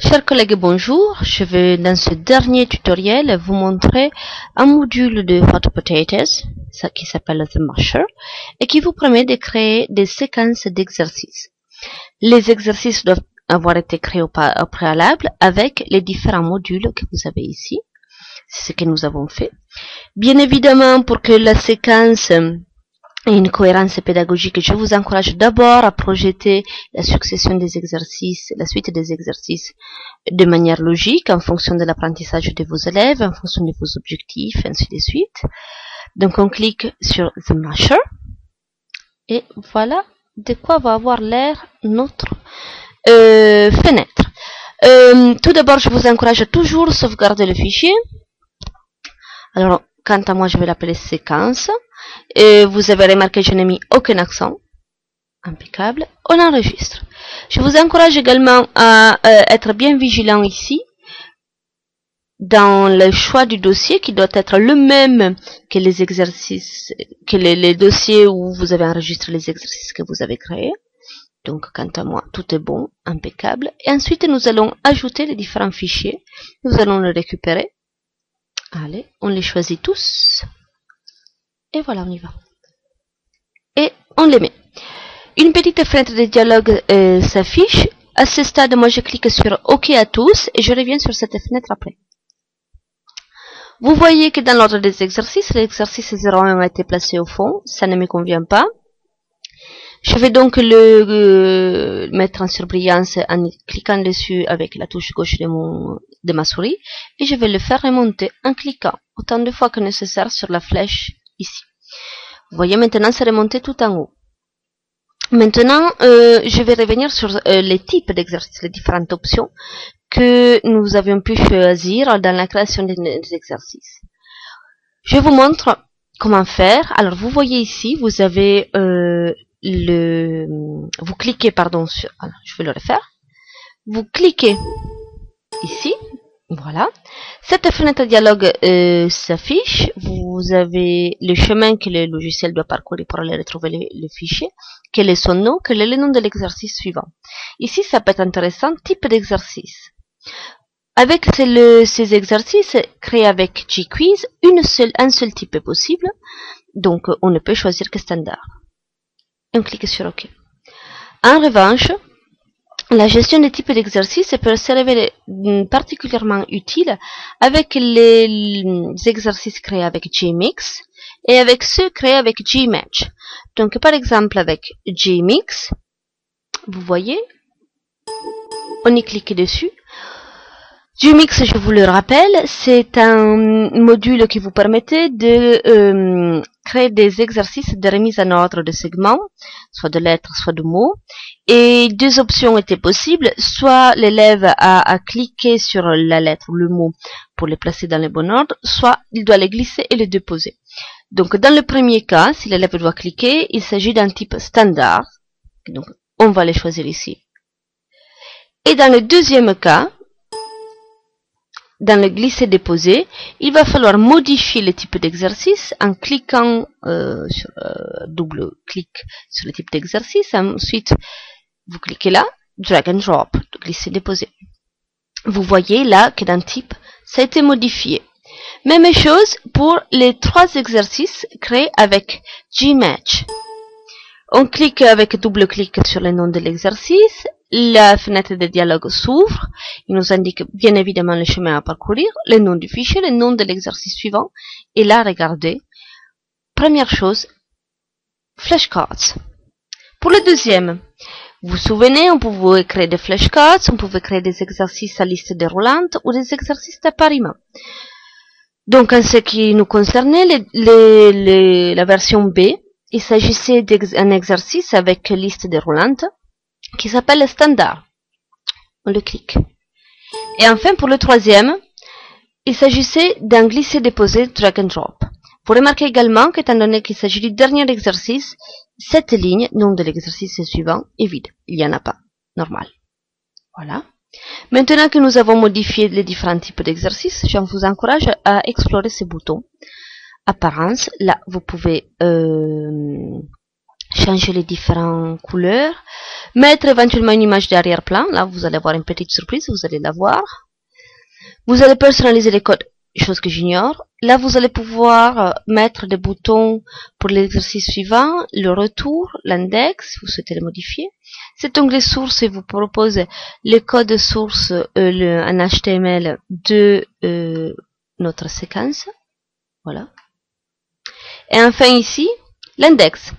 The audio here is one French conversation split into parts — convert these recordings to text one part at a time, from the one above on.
Chers collègues, bonjour. Je vais dans ce dernier tutoriel vous montrer un module de Hot Potatoes qui s'appelle The Masher et qui vous permet de créer des séquences d'exercices. Les exercices doivent avoir été créés au préalable avec les différents modules que vous avez ici. C'est ce que nous avons fait. Bien évidemment, pour que la séquence ait une cohérence pédagogique, je vous encourage d'abord à projeter la succession des exercices, la suite des exercices de manière logique en fonction de l'apprentissage de vos élèves, en fonction de vos objectifs, ainsi de suite. Donc on clique sur The Masher et voilà de quoi va avoir l'air notre fenêtre. Tout d'abord, je vous encourage à toujours sauvegarder le fichier. Alors, quant à moi, je vais l'appeler séquence. Et vous avez remarqué que je n'ai mis aucun accent. Impeccable. On enregistre. Je vous encourage également à être bien vigilant ici dans le choix du dossier qui doit être le même que les exercices, que les dossiers où vous avez enregistré les exercices que vous avez créés. Donc, quant à moi, tout est bon, impeccable. Et ensuite, nous allons ajouter les différents fichiers. Nous allons les récupérer. Allez, on les choisit tous. Et voilà, on y va. Et on les met. Une petite fenêtre de dialogue s'affiche. À ce stade, moi, je clique sur OK à tous et je reviens sur cette fenêtre après. Vous voyez que dans l'ordre des exercices, l'exercice 01 a été placé au fond. Ça ne me convient pas. Je vais donc le mettre en surbrillance en cliquant dessus avec la touche gauche de ma souris. Et je vais le faire remonter en cliquant autant de fois que nécessaire sur la flèche ici. Vous voyez maintenant, c'est remonté tout en haut. Maintenant, je vais revenir sur les types d'exercices, les différentes options que nous avions pu choisir dans la création des exercices. Je vous montre comment faire. Alors, vous voyez ici, vous avez vous cliquez, pardon, sur, alors, je vais le refaire. Vous cliquez ici, voilà. Cette fenêtre dialogue s'affiche. Vous avez le chemin que le logiciel doit parcourir pour aller retrouver le fichier. Quel est son nom? Quel est le nom de l'exercice suivant? Ici, ça peut être intéressant. Type d'exercice. Avec ces exercices créés avec Gquiz, un seul type est possible. Donc, on ne peut choisir que standard. On clique sur OK. En revanche, la gestion des types d'exercices peut se révéler particulièrement utile avec les exercices créés avec Gmix et avec ceux créés avec Gmatch. Donc, par exemple, avec Gmix, vous voyez, on y clique dessus. Gmix, je vous le rappelle, c'est un module qui vous permettait de créer des exercices de remise en ordre de segments, soit de lettres, soit de mots. Et deux options étaient possibles, soit l'élève a cliqué sur la lettre ou le mot pour les placer dans le bon ordre, soit il doit les glisser et les déposer. Donc dans le premier cas, si l'élève doit cliquer, il s'agit d'un type standard, donc on va les choisir ici. Et dans le deuxième cas, dans le glisser-déposer, il va falloir modifier le type d'exercice en cliquant sur double-clic sur le type d'exercice. Ensuite, vous cliquez là, drag and drop, glisser-déposer. Vous voyez là que dans type, ça a été modifié. Même chose pour les trois exercices créés avec Gmatch. On clique avec double-clic sur le nom de l'exercice. La fenêtre de dialogue s'ouvre. Il nous indique bien évidemment le chemin à parcourir, le nom du fichier, le nom de l'exercice suivant. Et là, regardez. Première chose, flashcards. Pour le deuxième, vous vous souvenez, on pouvait créer des flashcards, on pouvait créer des exercices à liste déroulante ou des exercices d'appariement. Donc, en ce qui nous concernait, la version B, il s'agissait d'un exercice avec liste déroulante qui s'appelle standard. On le clique. Et enfin, pour le troisième, il s'agissait d'un glisser-déposer drag and drop. Vous remarquez également qu'étant donné qu'il s'agit du dernier exercice, cette ligne, nom de l'exercice suivant, est vide. Il n'y en a pas. Normal. Voilà. Maintenant que nous avons modifié les différents types d'exercices, je vous encourage à explorer ces boutons. Apparence, là, vous pouvez changer les différentes couleurs, Mettre éventuellement une image d'arrière-plan. Là, vous allez avoir une petite surprise, vous allez la voir. Vous allez personnaliser les codes, chose que j'ignore. Là, vous allez pouvoir mettre des boutons pour l'exercice suivant, le retour, l'index, vous souhaitez les modifier. Cet onglet source vous propose les codes source en HTML de notre séquence. Voilà. Et enfin ici, l'index.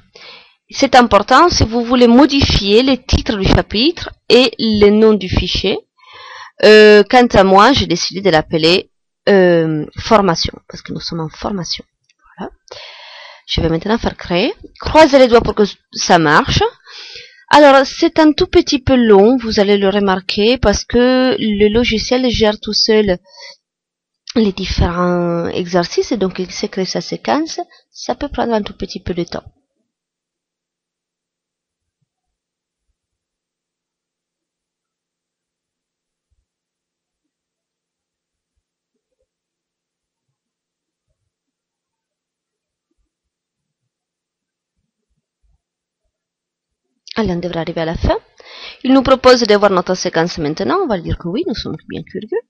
C'est important si vous voulez modifier les titres du chapitre et le nom du fichier. Quant à moi, j'ai décidé de l'appeler formation, parce que nous sommes en formation. Voilà. Je vais maintenant faire créer. Croisez les doigts pour que ça marche. Alors, c'est un tout petit peu long, vous allez le remarquer, parce que le logiciel gère tout seul les différents exercices, et donc il sait créer sa séquence. Ça peut prendre un tout petit peu de temps. Allez, on devrait arriver à la fin. Il nous propose de voir notre séquence maintenant. On va dire que oui, nous sommes bien curieux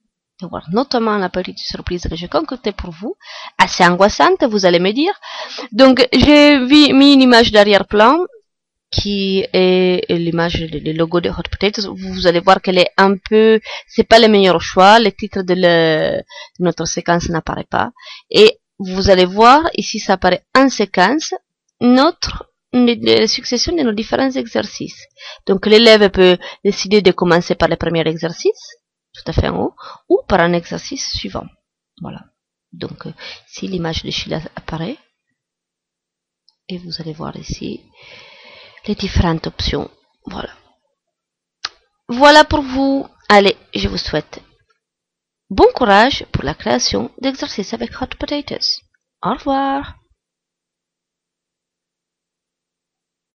de voir notamment la petite surprise que j'ai concoctée pour vous. Assez angoissante, vous allez me dire. Donc, j'ai mis une image d'arrière-plan qui est l'image, le logo de Hot Potatoes. Vous allez voir qu'elle est un peu, c'est pas le meilleur choix. Le titre de notre séquence n'apparaît pas. Et vous allez voir, ici, ça apparaît en séquence, la succession de nos différents exercices. Donc l'élève peut décider de commencer par le premier exercice, tout à fait en haut, ou par un exercice suivant. Voilà. Donc ici l'image de Sheila apparaît. Et vous allez voir ici les différentes options. Voilà. Voilà pour vous. Allez, je vous souhaite bon courage pour la création d'exercices avec Hot Potatoes. Au revoir.